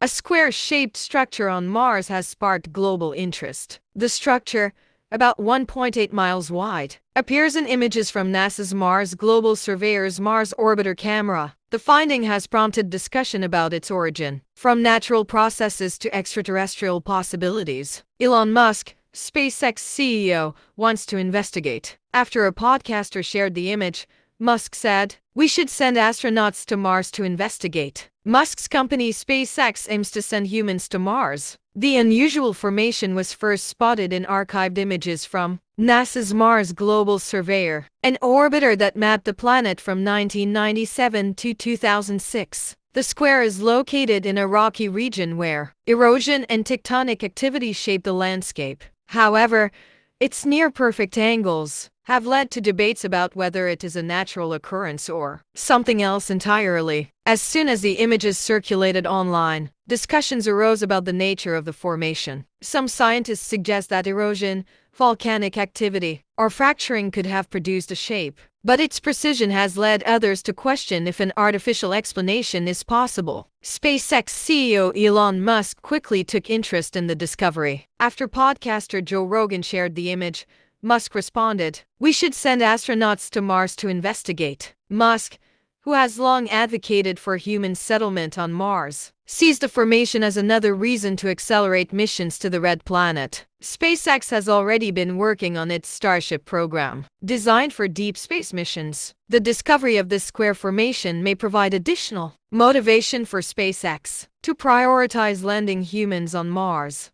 A square-shaped structure on Mars has sparked global interest. The structure, about 1.8 miles wide, appears in images from NASA's Mars Global Surveyor's Mars Orbiter camera. The finding has prompted discussion about its origin, from natural processes to extraterrestrial possibilities. Elon Musk, SpaceX CEO, wants to investigate. After a podcaster shared the image, Musk said, "We should send astronauts to Mars to investigate." Musk's company SpaceX aims to send humans to Mars. The unusual formation was first spotted in archived images from NASA's Mars Global Surveyor, an orbiter that mapped the planet from 1997 to 2006. The square is located in a rocky region where erosion and tectonic activity shape the landscape. However, its near-perfect angles have led to debates about whether it is a natural occurrence or something else entirely. As soon as the images circulated online, discussions arose about the nature of the formation. Some scientists suggest that erosion, volcanic activity, or fracturing could have produced a shape, but its precision has led others to question if an artificial explanation is possible. SpaceX CEO Elon Musk quickly took interest in the discovery. After podcaster Joe Rogan shared the image, Musk responded, "We should send astronauts to Mars to investigate." Musk, who has long advocated for human settlement on Mars, sees the formation as another reason to accelerate missions to the Red Planet. SpaceX has already been working on its Starship program, designed for deep space missions. The discovery of this square formation may provide additional motivation for SpaceX to prioritize landing humans on Mars.